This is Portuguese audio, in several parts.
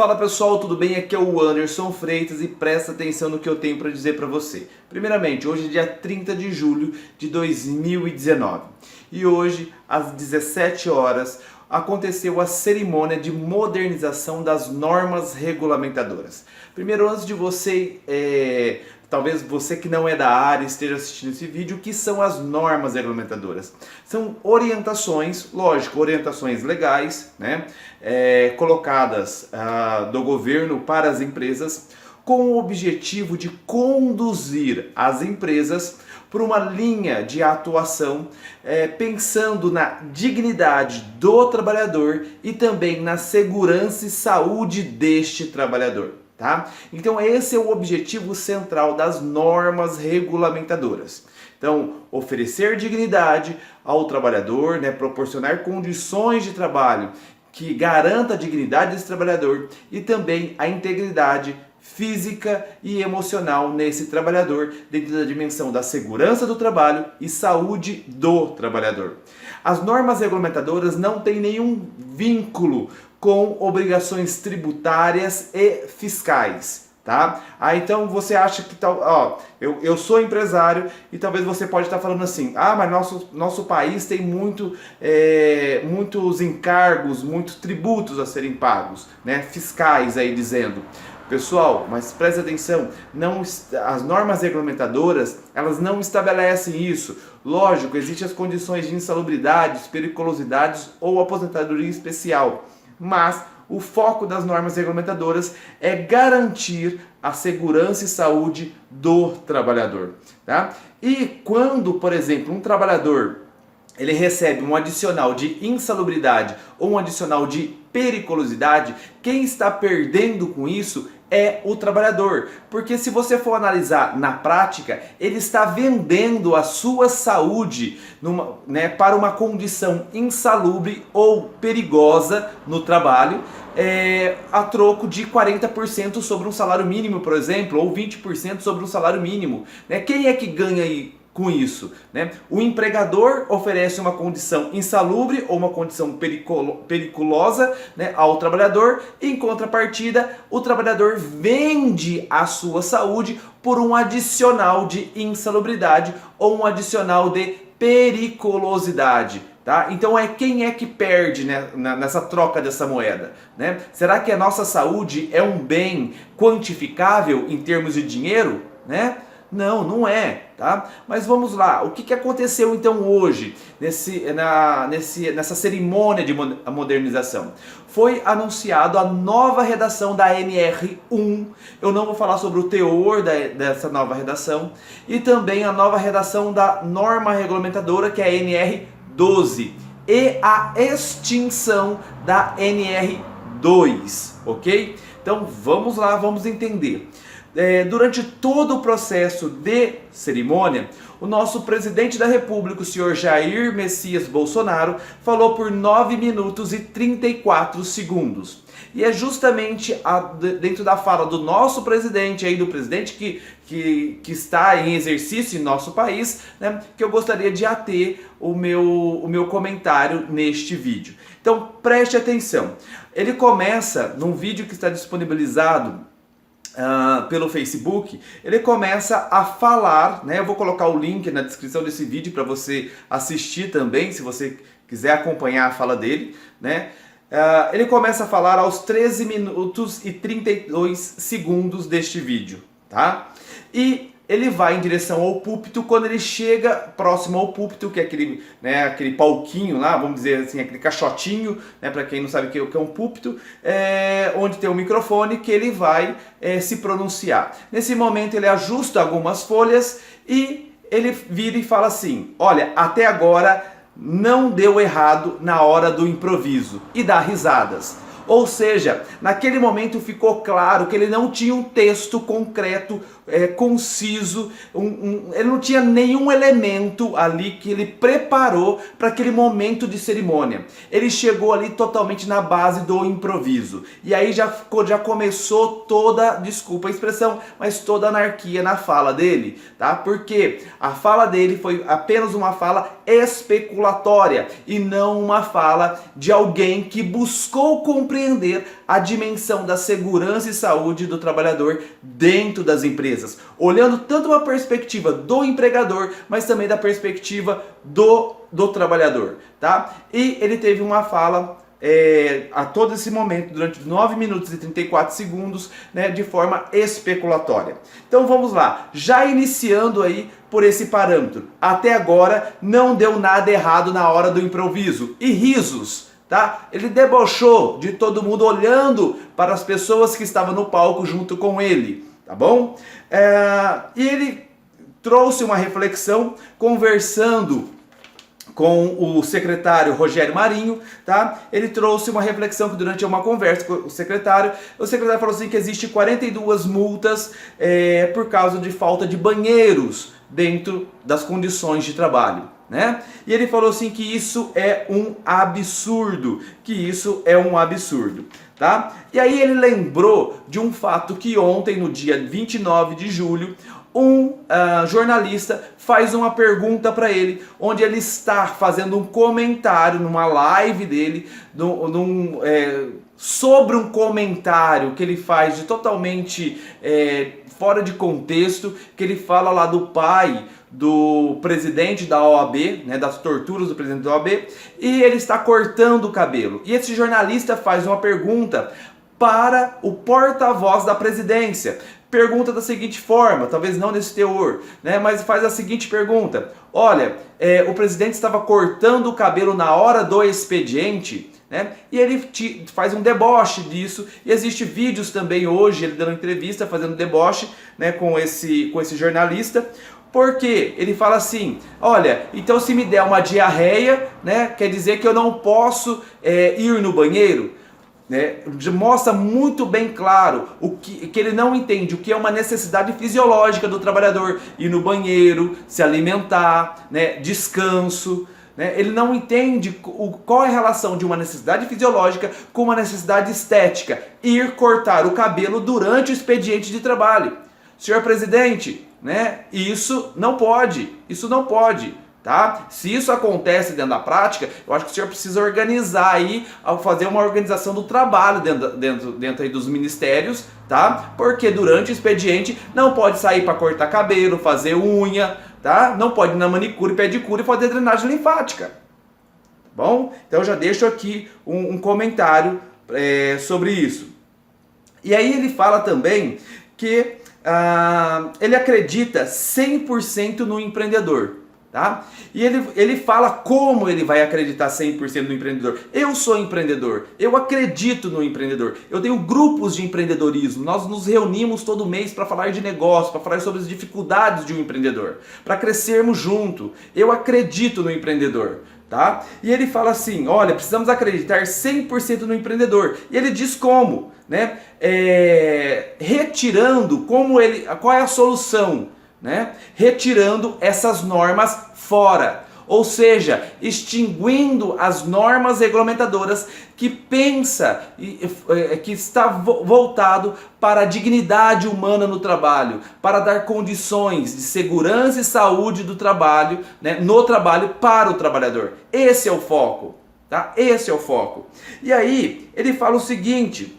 Fala pessoal, tudo bem? Aqui é o Anderson Freitas e presta atenção no que eu tenho para dizer para você. Primeiramente, hoje é dia 30 de julho de 2019 e hoje, às 17 horas, aconteceu a cerimônia de modernização das normas regulamentadoras. Primeiro, antes de você, talvez você que não é da área esteja assistindo esse vídeo, o que são as normas regulamentadoras? São orientações, lógico, orientações legais, né, colocadas do governo para as empresas com o objetivo de conduzir as empresas por uma linha de atuação pensando na dignidade do trabalhador e também na segurança e saúde deste trabalhador. Tá? Então esse é o objetivo central das normas regulamentadoras. Então, oferecer dignidade ao trabalhador, né, proporcionar condições de trabalho que garanta a dignidade desse trabalhador e também a integridade física e emocional nesse trabalhador dentro da dimensão da segurança do trabalho e saúde do trabalhador. As normas regulamentadoras não têm nenhum vínculo com obrigações tributárias e fiscais, tá? Então você acha que tal, eu sou empresário e talvez você pode estar falando assim, mas nosso país tem muitos encargos, muitos tributos a serem pagos, né? Fiscais aí dizendo. Pessoal, mas preste atenção, as normas regulamentadoras, elas não estabelecem isso. Lógico, existem as condições de insalubridade, periculosidades ou aposentadoria especial, mas o foco das normas regulamentadoras é garantir a segurança e saúde do trabalhador, tá? E quando, por exemplo, um trabalhador ele recebe um adicional de insalubridade ou um adicional de periculosidade, quem está perdendo com isso é o trabalhador, porque se você for analisar na prática, ele está vendendo a sua saúde para uma condição insalubre ou perigosa no trabalho, a troco de 40% sobre um salário mínimo, por exemplo, ou 20% sobre um salário mínimo. Quem é que ganha aí com isso, né? O empregador oferece uma condição insalubre ou uma condição periculosa, né, ao trabalhador, e em contrapartida o trabalhador vende a sua saúde por um adicional de insalubridade ou um adicional de periculosidade. Tá? Então quem é que perde, né, nessa troca dessa moeda? Né? Será que a nossa saúde é um bem quantificável em termos de dinheiro? Né? Não, não é, tá? Mas vamos lá, o que aconteceu então hoje nessa cerimônia de modernização? Foi anunciado a nova redação da NR1, eu não vou falar sobre o teor dessa nova redação, e também a nova redação da norma regulamentadora, que é a NR12, e a extinção da NR2, ok? Então vamos lá, vamos entender. Durante todo o processo de cerimônia, o nosso presidente da República, o senhor Jair Messias Bolsonaro, falou por 9 minutos e 34 segundos. E é justamente dentro da fala do nosso presidente, do presidente que está em exercício em nosso país, né, que eu gostaria de ater o meu comentário neste vídeo. Então preste atenção. Ele começa num vídeo que está disponibilizado pelo Facebook, ele começa a falar, né? Eu vou colocar o link na descrição desse vídeo para você assistir também, se você quiser acompanhar a fala dele, né? Ele começa a falar aos 13 minutos e 32 segundos deste vídeo, tá? E ele vai em direção ao púlpito. Quando ele chega próximo ao púlpito, que é aquele palquinho lá, vamos dizer assim, aquele caixotinho, né, para quem não sabe o que é um púlpito, onde tem um microfone, que ele vai se pronunciar. Nesse momento ele ajusta algumas folhas e ele vira e fala assim: olha, até agora não deu errado na hora do improviso, e dá risadas. Ou seja, naquele momento ficou claro que ele não tinha um texto concreto, conciso, ele não tinha nenhum elemento ali que ele preparou para aquele momento de cerimônia. Ele chegou ali totalmente na base do improviso. E aí já começou toda, desculpa a expressão, mas toda a anarquia na fala dele, tá? Porque a fala dele foi apenas uma fala especulatória e não uma fala de alguém que buscou compreender compreender a dimensão da segurança e saúde do trabalhador dentro das empresas, olhando tanto uma perspectiva do empregador, mas também da perspectiva do trabalhador, tá? E ele teve uma fala a todo esse momento, durante 9 minutos e 34 segundos, né, de forma especulatória. Então vamos lá, já iniciando aí por esse parâmetro. Até agora não deu nada errado na hora do improviso. E risos, tá? Ele debochou de todo mundo olhando para as pessoas que estavam no palco junto com ele, tá bom? E ele trouxe uma reflexão conversando com o secretário Rogério Marinho, tá? Ele trouxe uma reflexão que durante uma conversa com o secretário falou assim que existe 42 multas por causa de falta de banheiros dentro das condições de trabalho, né? E ele falou assim que isso é um absurdo, tá? E aí ele lembrou de um fato que ontem, no dia 29 de julho, um jornalista faz uma pergunta para ele, onde ele está fazendo um comentário numa live dele, sobre um comentário que ele faz de totalmente fora de contexto, que ele fala lá do pai do presidente da OAB, né, das torturas do presidente da OAB, e ele está cortando o cabelo. E esse jornalista faz uma pergunta para o porta-voz da presidência. Pergunta da seguinte forma, talvez não nesse teor, né, mas faz a seguinte pergunta: olha, o presidente estava cortando o cabelo na hora do expediente, né, e ele faz um deboche disso, e existe vídeos também hoje, ele dando entrevista, fazendo deboche, né, com esse jornalista, porque ele fala assim: olha, então se me der uma diarreia, né, quer dizer que eu não posso ir no banheiro? Né, mostra muito bem claro que ele não entende o que é uma necessidade fisiológica do trabalhador: ir no banheiro, se alimentar, né, descanso. Né, ele não entende qual é a relação de uma necessidade fisiológica com uma necessidade estética: ir cortar o cabelo durante o expediente de trabalho. Senhor presidente, né, isso não pode. Tá? Se isso acontece dentro da prática, eu acho que o senhor precisa organizar aí, fazer uma organização do trabalho dentro aí dos ministérios, tá? Porque durante o expediente não pode sair para cortar cabelo, fazer unha, tá? Não pode ir na manicure, pedicure e fazer drenagem linfática. Tá bom? Então eu já deixo aqui um comentário sobre isso. E aí ele fala também que ele acredita 100% no empreendedor. Tá? E ele fala como ele vai acreditar 100% no empreendedor. Eu sou empreendedor, eu acredito no empreendedor, eu tenho grupos de empreendedorismo, nós nos reunimos todo mês para falar de negócio, para falar sobre as dificuldades de um empreendedor, para crescermos junto. Eu acredito no empreendedor. Tá? E ele fala assim: olha, precisamos acreditar 100% no empreendedor. E ele diz como, né? Retirando, qual é a solução? Né? Retirando essas normas fora, ou seja, extinguindo as normas regulamentadoras que pensa que está voltado para a dignidade humana no trabalho, para dar condições de segurança e saúde do trabalho, né, no trabalho para o trabalhador. Esse é o foco, tá? Esse é o foco. E aí ele fala o seguinte: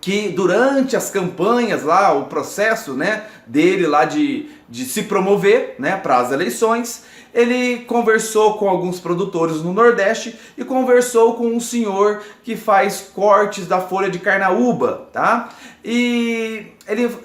que durante as campanhas lá, o processo, né, dele lá de se promover, né, para as eleições, ele conversou com alguns produtores no Nordeste e conversou com um senhor que faz cortes da folha de carnaúba, tá? E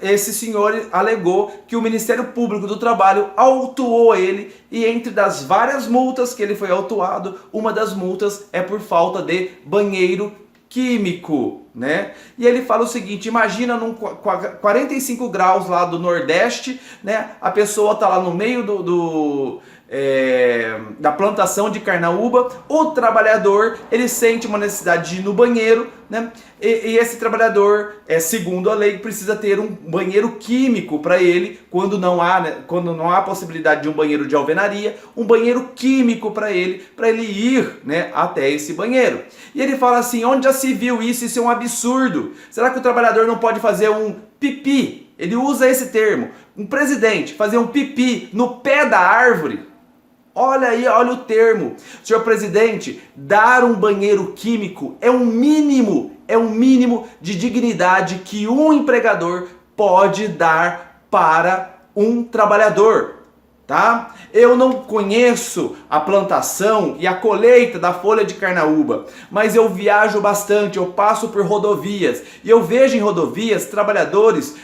esse senhor alegou que o Ministério Público do Trabalho autuou ele, e entre das várias multas que ele foi autuado, uma das multas é por falta de banheiro químico, né? E ele fala o seguinte: imagina num 45 graus lá do Nordeste, né? A pessoa tá lá no meio da plantação de carnaúba, o trabalhador, ele sente uma necessidade de ir no banheiro, né? E esse trabalhador, segundo a lei, precisa ter um banheiro químico para ele, quando não há possibilidade de um banheiro de alvenaria, um banheiro químico para ele ir, né, até esse banheiro. E ele fala assim: onde já se viu isso? Isso é um absurdo. Será que o trabalhador não pode fazer um pipi? Ele usa esse termo. Um presidente fazer um pipi no pé da árvore? Olha aí, olha o termo. Senhor presidente, dar um banheiro químico é um mínimo é o mínimo de dignidade que um empregador pode dar para um trabalhador. Tá? Eu não conheço a plantação e a colheita da folha de carnaúba, mas eu viajo bastante, eu passo por rodovias e eu vejo em rodovias trabalhadores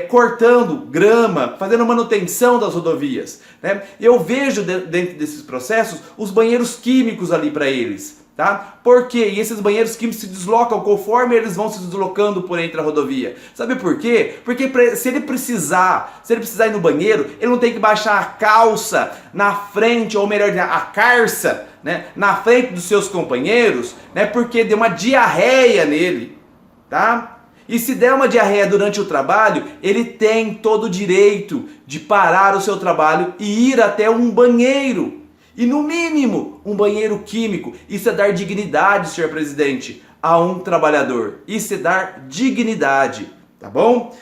cortando grama, fazendo manutenção das rodovias, né? Eu vejo dentro desses processos os banheiros químicos ali para eles. Tá? Por quê? E esses banheiros químicos se deslocam conforme eles vão se deslocando por entre a rodovia. Sabe por quê? Porque se ele precisar ir no banheiro, ele não tem que baixar a calça na frente, ou melhor, a carça, né, na frente dos seus companheiros, né, porque deu uma diarreia nele, tá? E se der uma diarreia durante o trabalho, ele tem todo o direito de parar o seu trabalho e ir até um banheiro. E no mínimo, um banheiro químico. Isso é dar dignidade, senhor presidente, a um trabalhador. Isso é dar dignidade, tá bom?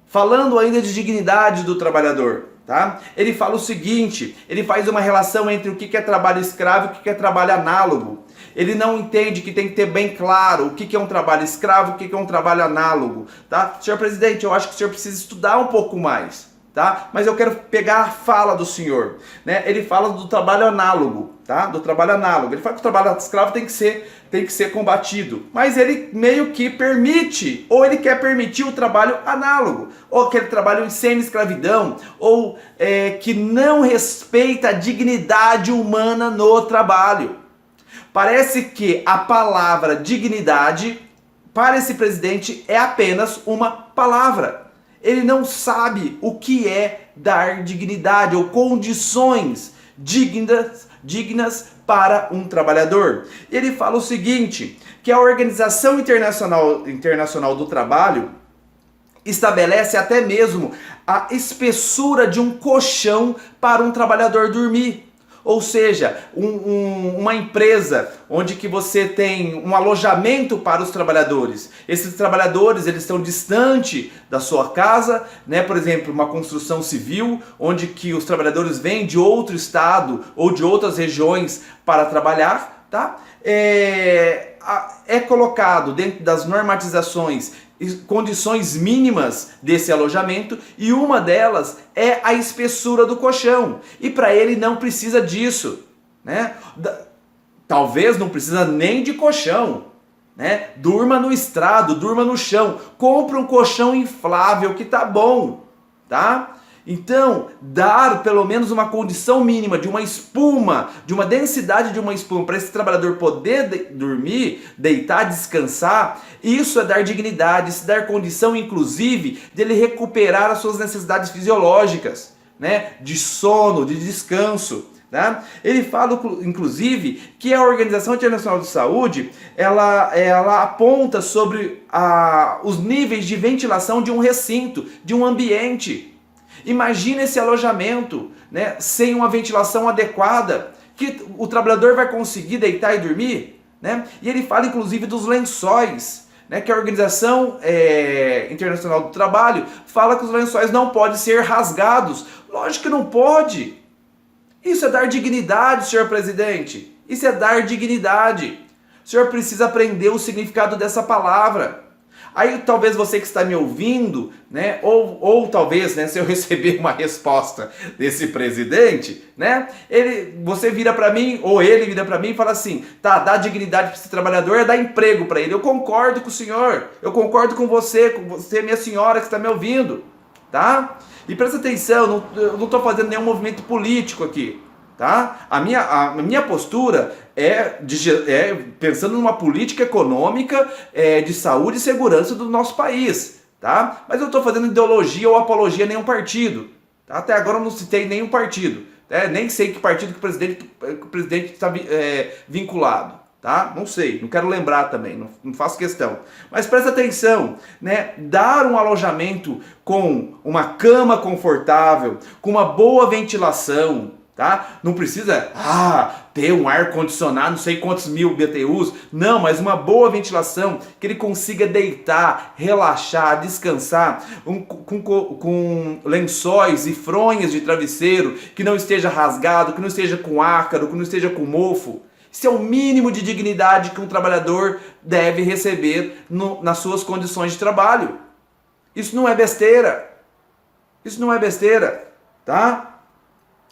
Falando ainda de dignidade do trabalhador, tá? Ele fala o seguinte, ele faz uma relação entre o que é trabalho escravo e o que é trabalho análogo. Ele não entende que tem que ter bem claro o que é um trabalho escravo e o que é um trabalho análogo, tá? Senhor presidente, eu acho que o senhor precisa estudar um pouco mais. Tá? Mas eu quero pegar a fala do senhor, né? Ele fala do trabalho análogo, tá? Do trabalho análogo. Ele fala que o trabalho escravo tem que ser combatido, mas ele meio que permite, ou ele quer permitir o trabalho análogo, ou aquele trabalho em semi-escravidão, ou que não respeita a dignidade humana no trabalho. Parece que a palavra dignidade para esse presidente é apenas uma palavra. Ele não sabe o que é dar dignidade ou condições dignas para um trabalhador. Ele fala o seguinte, que a Organização Internacional do Trabalho estabelece até mesmo a espessura de um colchão para um trabalhador dormir. Ou seja, uma empresa onde que você tem um alojamento para os trabalhadores. Esses trabalhadores, eles estão distante da sua casa, né? Por exemplo, uma construção civil, onde que os trabalhadores vêm de outro estado ou de outras regiões para trabalhar, tá? É colocado dentro das normatizações condições mínimas desse alojamento e uma delas é a espessura do colchão. E para ele não precisa disso, né? Talvez não precisa nem de colchão, né? Durma no estrado, durma no chão, compre um colchão inflável que tá bom, tá? Então, dar pelo menos uma condição mínima de uma espuma, de uma densidade de uma espuma para esse trabalhador poder dormir, deitar, descansar, isso é dar dignidade, isso é dar condição inclusive dele recuperar as suas necessidades fisiológicas, né? De sono, de descanso. Tá? Ele fala, inclusive, que a Organização Internacional de Saúde ela aponta sobre os níveis de ventilação de um recinto, de um ambiente. Imagina esse alojamento, né, sem uma ventilação adequada, que o trabalhador vai conseguir deitar e dormir, né? E ele fala inclusive dos lençóis, né, que a Organização Internacional do Trabalho fala que os lençóis não podem ser rasgados. Lógico que não pode. Isso é dar dignidade, senhor presidente. Isso é dar dignidade. O senhor precisa aprender o significado dessa palavra. Aí talvez você que está me ouvindo, né, ou talvez, né, se eu receber uma resposta desse presidente, né, você vira para mim, ou ele vira para mim e fala assim, tá, dar dignidade para esse trabalhador é dar emprego para ele. Eu concordo com o senhor, eu concordo com você, minha senhora que está me ouvindo, tá? E presta atenção, eu não estou fazendo nenhum movimento político aqui. Tá? A minha postura é pensando numa política econômica de saúde e segurança do nosso país. Tá? Mas eu não estou fazendo ideologia ou apologia a nenhum partido. Tá? Até agora eu não citei nenhum partido. Nem sei que partido que o presidente está vinculado. Tá? Não sei, não quero lembrar também, não faço questão. Mas presta atenção, né? Dar um alojamento com uma cama confortável, com uma boa ventilação, tá? Não precisa ter um ar-condicionado, não sei quantos mil BTUs, não, mas uma boa ventilação, que ele consiga deitar, relaxar, descansar, com lençóis e fronhas de travesseiro, que não esteja rasgado, que não esteja com ácaro, que não esteja com mofo. Isso é o mínimo de dignidade que um trabalhador deve receber nas suas condições de trabalho. Isso não é besteira. Isso não é besteira, tá?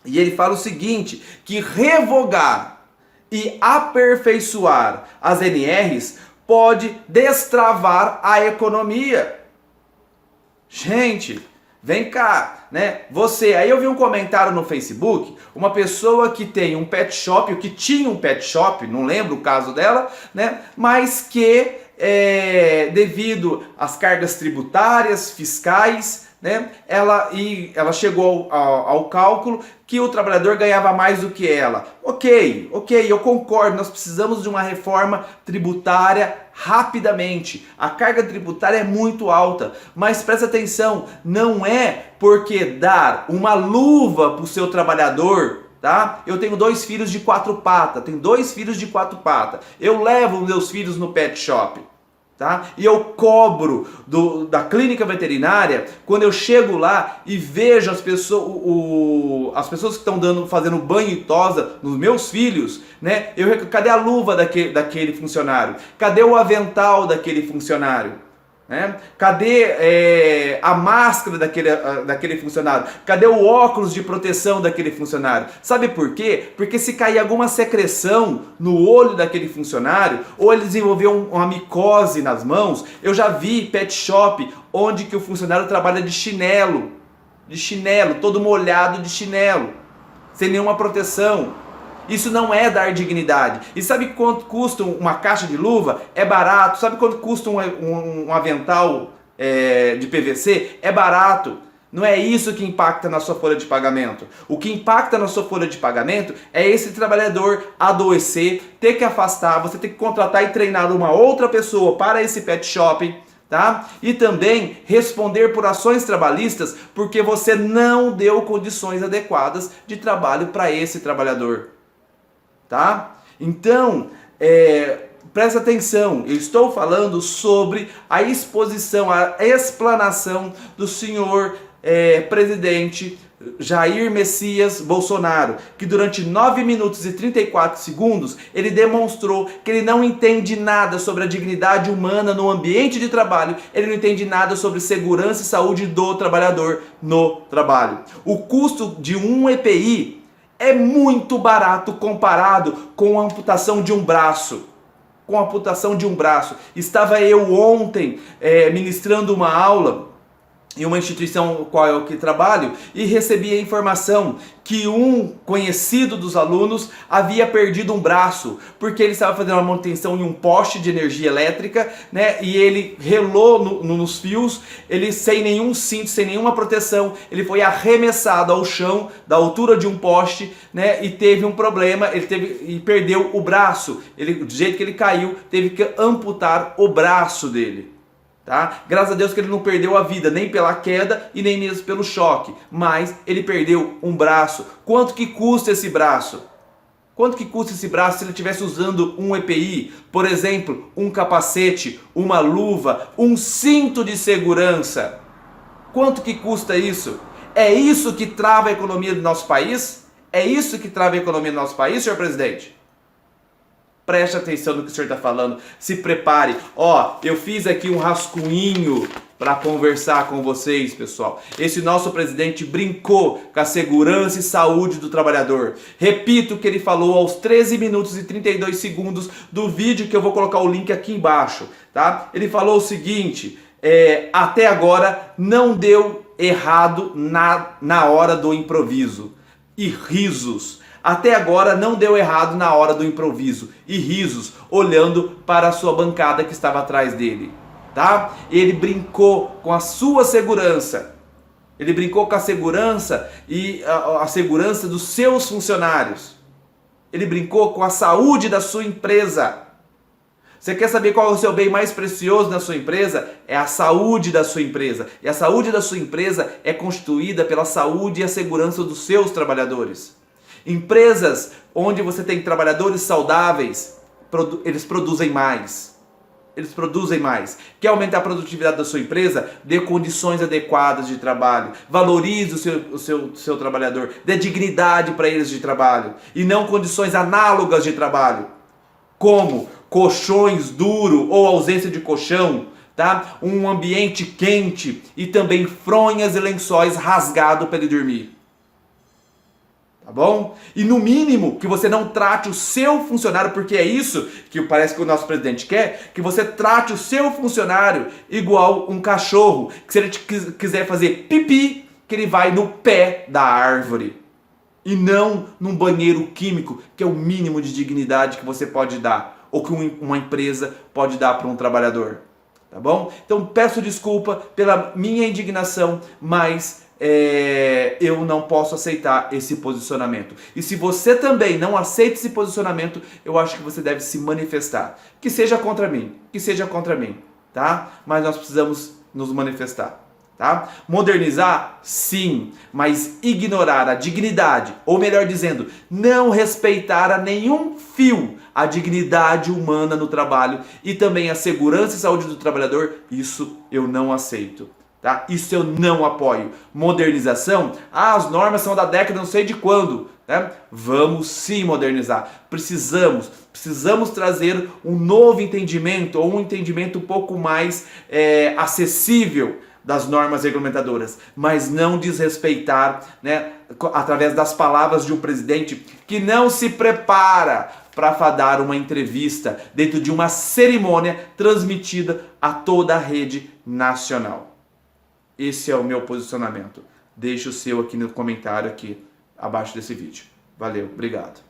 E ele fala o seguinte, que revogar e aperfeiçoar as NRs pode destravar a economia. Gente, vem cá, né? Aí eu vi um comentário no Facebook, uma pessoa que tem um pet shop, ou que tinha um pet shop, não lembro o caso dela, né? Mas que devido às cargas tributárias, fiscais, né? Ela chegou ao cálculo que o trabalhador ganhava mais do que ela. Ok, eu concordo, nós precisamos de uma reforma tributária rapidamente. A carga tributária é muito alta, mas presta atenção, não é porque dar uma luva para o seu trabalhador, tá? Eu tenho 2 filhos de 4 patas, eu levo meus filhos no pet shop. Tá? E eu cobro da clínica veterinária quando eu chego lá e vejo as pessoas que estão fazendo banho e tosa nos meus filhos, né? Cadê a luva daquele funcionário? Cadê o avental daquele funcionário? Né? Cadê a máscara daquele funcionário? Cadê o óculos de proteção daquele funcionário? Sabe por quê? Porque se cair alguma secreção no olho daquele funcionário, ou ele desenvolveu uma micose nas mãos, eu já vi pet shop onde que o funcionário trabalha de chinelo, todo molhado de chinelo, sem nenhuma proteção. Isso não é dar dignidade. E sabe quanto custa uma caixa de luva? É barato. Sabe quanto custa um avental de PVC? É barato. Não é isso que impacta na sua folha de pagamento. O que impacta na sua folha de pagamento é esse trabalhador adoecer, ter que afastar, você ter que contratar e treinar uma outra pessoa para esse pet shopping, tá? E também responder por ações trabalhistas porque você não deu condições adequadas de trabalho para esse trabalhador. Tá? Então, presta atenção, eu estou falando sobre a exposição, a explanação do senhor presidente Jair Messias Bolsonaro, que durante 9 minutos e 34 segundos ele demonstrou que ele não entende nada sobre a dignidade humana no ambiente de trabalho, ele não entende nada sobre segurança e saúde do trabalhador no trabalho. O custo de um EPI é muito barato comparado com a amputação de um braço. Estava eu ontem ministrando uma aula em uma instituição qual eu que trabalho e recebi a informação que um conhecido dos alunos havia perdido um braço porque ele estava fazendo uma manutenção em um poste de energia elétrica, né? E ele relou nos fios, ele sem nenhum cinto, sem nenhuma proteção, ele foi arremessado ao chão da altura de um poste, né? E teve um problema, e perdeu o braço. Do jeito que ele caiu, teve que amputar o braço dele. Tá? Graças a Deus que ele não perdeu a vida, nem pela queda e nem mesmo pelo choque, mas ele perdeu um braço. Quanto que custa esse braço? Quanto que custa esse braço se ele estivesse usando um EPI? Por exemplo, um capacete, uma luva, um cinto de segurança. Quanto que custa isso? É isso que trava a economia do nosso país? É isso que trava a economia do nosso país, senhor presidente? Preste atenção no que o senhor está falando, se prepare. Eu fiz aqui um rascunho para conversar com vocês, pessoal. Esse nosso presidente brincou com a segurança e saúde do trabalhador. Repito o que ele falou aos 13 minutos e 32 segundos do vídeo que eu vou colocar o link aqui embaixo, tá? Ele falou o seguinte, até agora não deu errado na hora do improviso. E risos. Até agora não deu errado na hora do improviso. E risos, olhando para a sua bancada que estava atrás dele. Tá? Ele brincou com a sua segurança. Ele brincou com a segurança e a segurança dos seus funcionários. Ele brincou com a saúde da sua empresa. Você quer saber qual é o seu bem mais precioso na sua empresa? É a saúde da sua empresa. E a saúde da sua empresa é constituída pela saúde e a segurança dos seus trabalhadores. Empresas onde você tem trabalhadores saudáveis, eles produzem mais. Quer aumentar a produtividade da sua empresa? Dê condições adequadas de trabalho. Valorize o seu trabalhador. Dê dignidade para eles de trabalho. E não condições análogas de trabalho. como colchões duro ou ausência de colchão, tá? Um ambiente quente e também fronhas e lençóis rasgados para ele dormir. Tá bom? E no mínimo que você não trate o seu funcionário, porque é isso que parece que o nosso presidente quer, que você trate o seu funcionário igual um cachorro, que se ele quiser fazer pipi, que ele vai no pé da árvore. E não num banheiro químico, que é o mínimo de dignidade que você pode dar, ou que uma empresa pode dar para um trabalhador. Tá bom? Então peço desculpa pela minha indignação, mas eu não posso aceitar esse posicionamento. E se você também não aceita esse posicionamento, eu acho que você deve se manifestar. Que seja contra mim, tá? Mas nós precisamos nos manifestar. Tá? Modernizar, sim, mas ignorar a dignidade, ou melhor dizendo, não respeitar a nenhum fio a dignidade humana no trabalho e também a segurança e saúde do trabalhador, isso eu não aceito. Tá? Isso eu não apoio. Modernização, as normas são da década não sei de quando. Né? Vamos sim modernizar. Precisamos trazer um novo entendimento, ou um entendimento um pouco mais acessível das normas regulamentadoras, mas não desrespeitar, né, através das palavras de um presidente que não se prepara para dar uma entrevista dentro de uma cerimônia transmitida a toda a rede nacional. Esse é o meu posicionamento. Deixe o seu aqui no comentário aqui abaixo desse vídeo. Valeu, obrigado.